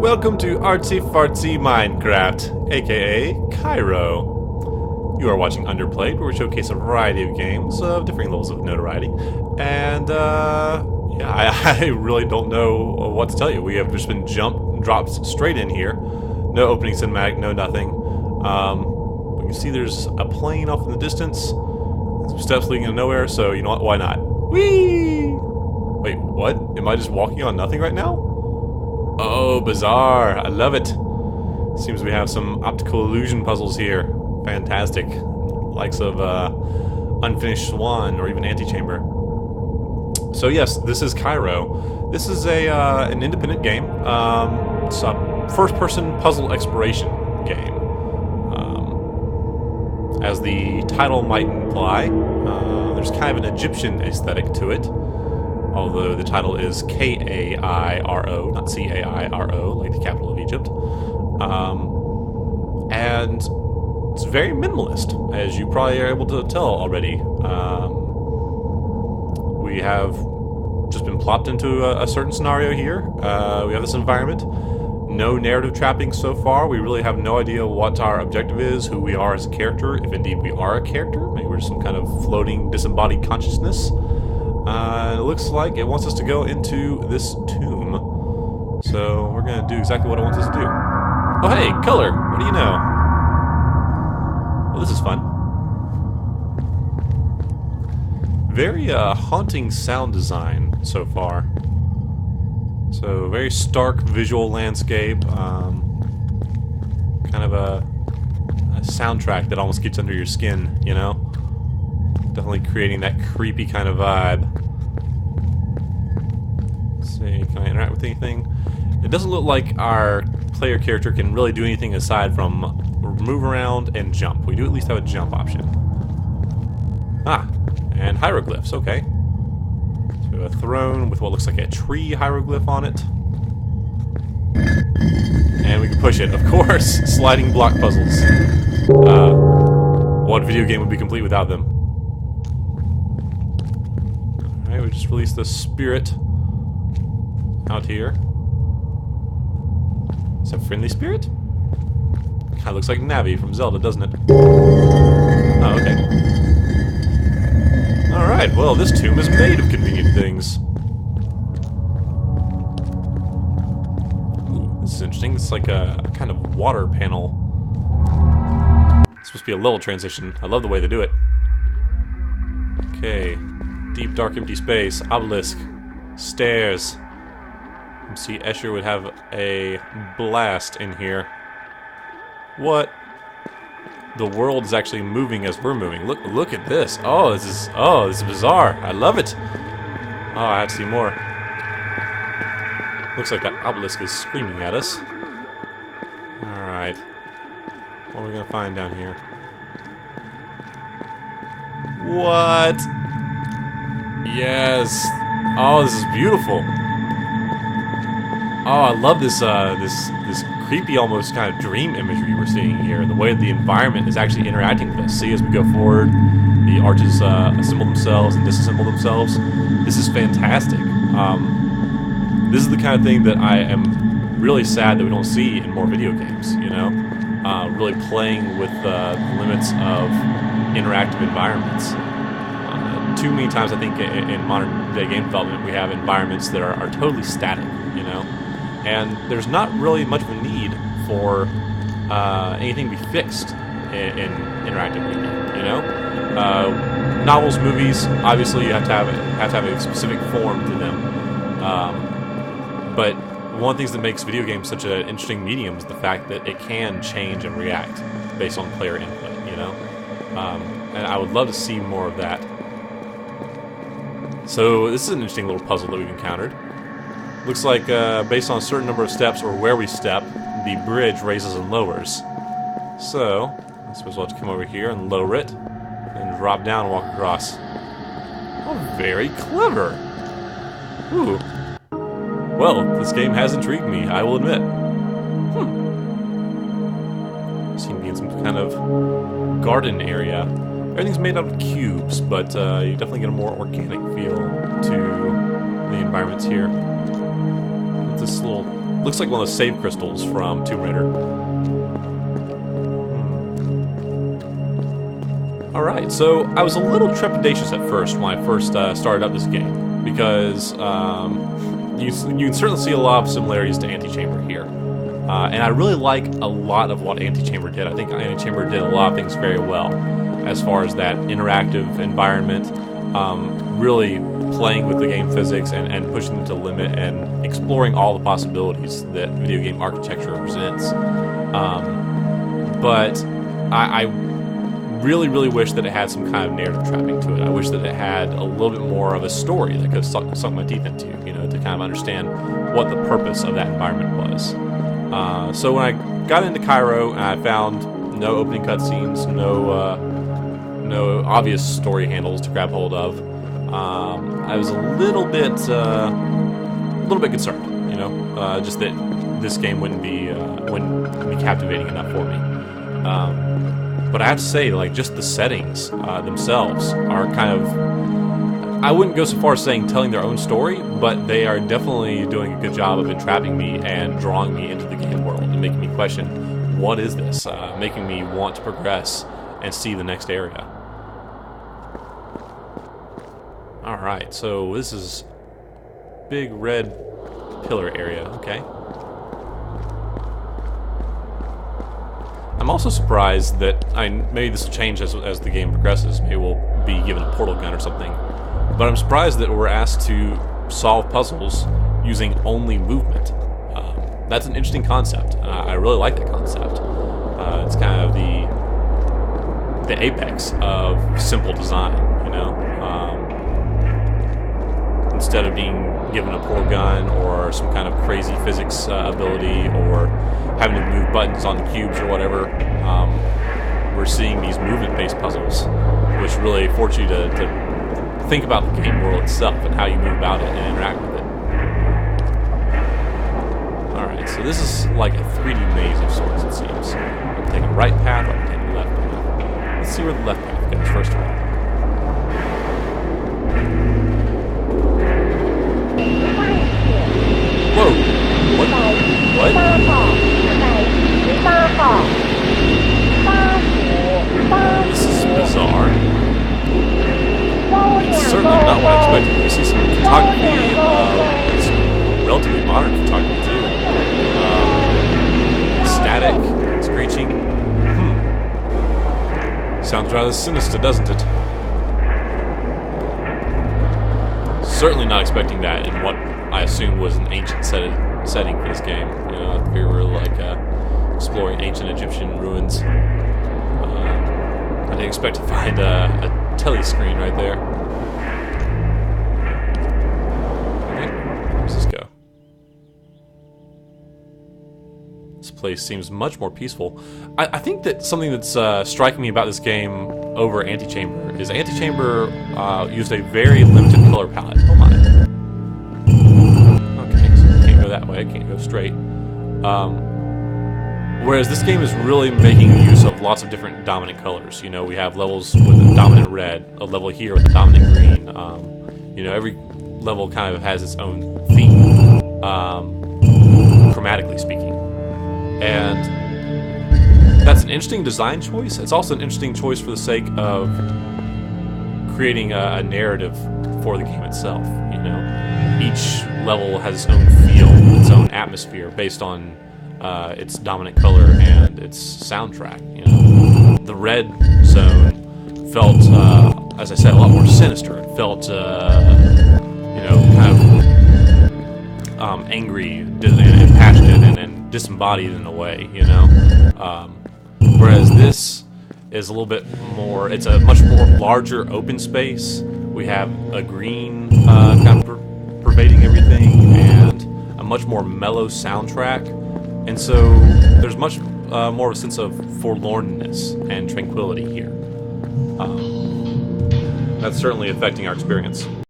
Welcome to Artsy Fartsy Minecraft, aka Kairo. You are watching UnderPlayed, where we showcase a variety of games of differing levels of notoriety. And, yeah, I really don't know what to tell you. We have just been dropped straight in here. No opening cinematic, no nothing. We can see there's a plane off in the distance. Some steps leading to nowhere, so you know what, why not? Whee! Wait, what? Am I just walking on nothing right now? Oh, bizarre. I love it. Seems we have some optical illusion puzzles here. Fantastic. Likes of Unfinished Swan or even Antechamber. So yes, this is Kairo. This is an independent game. It's a first-person puzzle exploration game. As the title might imply, there's kind of an Egyptian aesthetic to it. Although the title is K-A-I-R-O, not C-A-I-R-O, like the capital of Egypt. And it's very minimalist, as you probably are able to tell already. We have just been plopped into a certain scenario here. We have this environment. No narrative trappings so far. We really have no idea what our objective is, who we are as a character, if indeed we are a character. Maybe we're just some kind of floating, disembodied consciousness. It looks like it wants us to go into this tomb. So we're going to do exactly what it wants us to do. Oh hey, color! What do you know? Well, this is fun. Very haunting sound design so far. So very stark visual landscape. Kind of a soundtrack that almost gets under your skin, you know? Definitely creating that creepy kind of vibe. Let's see, can I interact with anything? It doesn't look like our player character can really do anything aside from move around and jump. We do at least have a jump option. Ah, and hieroglyphs, okay. So a throne with what looks like a tree hieroglyph on it. And we can push it, of course. Sliding block puzzles. What video game would be complete without them? We just released the spirit out here. Is that friendly spirit? Kind of looks like Navi from Zelda, doesn't it? Oh, okay. Alright, well, this tomb is made of convenient things. Ooh, this is interesting. It's like a kind of water panel. It's supposed to be a level transition. I love the way they do it. Okay. Deep, dark, empty space. Obelisk. Stairs. MC Escher would have a blast in here. What? The world is actually moving as we're moving. Look at this. Oh, this is bizarre. I love it. Oh, I have to see more. Looks like that obelisk is screaming at us. Alright. What are we gonna find down here? What? Yes. Oh, this is beautiful. Oh, I love this this creepy, almost kind of dream imagery we're seeing here. The way the environment is actually interacting with us. See, as we go forward, the arches assemble themselves and disassemble themselves. This is fantastic. This is the kind of thing that I am really sad that we don't see in more video games. You know, really playing with the limits of interactive environments. Too many times, I think, in modern day game development, we have environments that are totally static, you know? And there's not really much of a need for anything to be fixed in interactive media, you know? Novels, movies, obviously you have to have a specific form to them. But one of the things that makes video games such an interesting medium is the fact that it can change and react based on player input, you know? And I would love to see more of that. So this is an interesting little puzzle that we've encountered. Looks like based on a certain number of steps or where we step, the bridge raises and lowers. So I suppose we'll have to come over here and lower it and drop down and walk across. Oh, very clever. Ooh. Well, this game has intrigued me, I will admit. Seem to be in some kind of garden area. Everything's made out of cubes, but you definitely get a more organic feel to the environments here. this little... Looks like one of those save crystals from Tomb Raider. Alright, so I was a little trepidatious at first when I first started up this game, because you can certainly see a lot of similarities to Antichamber here. And I really like a lot of what Antichamber did. I think Antichamber did a lot of things very well, as far as that interactive environment, really playing with the game physics and pushing them to the limit and exploring all the possibilities that video game architecture presents. But I really, really wish that it had some kind of narrative trapping to it. I wish that it had a little bit more of a story that I could have sunk my teeth into, you know, to kind of understand what the purpose of that environment was. So when I got into Kairo and I found no opening cutscenes, no obvious story handles to grab hold of, I was a little bit concerned, you know, just that this game wouldn't be captivating enough for me. But I have to say, like, just the settings themselves are kind of, I wouldn't go so far as saying telling their own story, but they are definitely doing a good job of entrapping me and drawing me into the game world and making me question, what is this? Making me want to progress and see the next area. Alright, so this is big red pillar area, okay. I'm also surprised that, maybe this will change as the game progresses, maybe we'll be given a portal gun or something, but I'm surprised that we're asked to solve puzzles using only movement. That's an interesting concept. I really like that concept. It's kind of the apex of simple design, you know? Instead of being given a portal gun or some kind of crazy physics ability or having to move buttons on the cubes or whatever, we're seeing these movement-based puzzles, which really force you to think about the game world itself and how you move about it and interact with it. Alright, so this is like a 3D maze of sorts, it seems. I can take a right path, or I can take a left path. Let's see where the left path goes first of all. Whoa! What? What? This is bizarre. It's certainly not what I expected. You see some photography, it's relatively modern photography too. Static, screeching. Sounds rather sinister, doesn't it? Certainly not expecting that in what I assumed was an ancient setting for this game. You know, if we were like exploring ancient Egyptian ruins. I didn't expect to find a telescreen right there. Okay, where does this go? This place seems much more peaceful. I think that something that's striking me about this game over Antichamber is Antichamber used a very limited color palette. Oh my. Okay, so I can't go that way, I can't go straight. Whereas this game is really making use of lots of different dominant colors. You know, we have levels with a dominant red, a level here with a dominant green. You know, every level kind of has its own theme, chromatically speaking. And that's an interesting design choice. It's also an interesting choice for the sake of creating a narrative for the game itself. You know, each level has its own feel, its own atmosphere based on its dominant color and its soundtrack. You know, the red zone felt, as I said, a lot more sinister. It felt, you know, kind of angry and passionate and disembodied in a way. You know, whereas this is a little bit more. It's a much more larger open space. We have a green kind of pervading everything and a much more mellow soundtrack. And so there's much more of a sense of forlornness and tranquility here. That's certainly affecting our experience.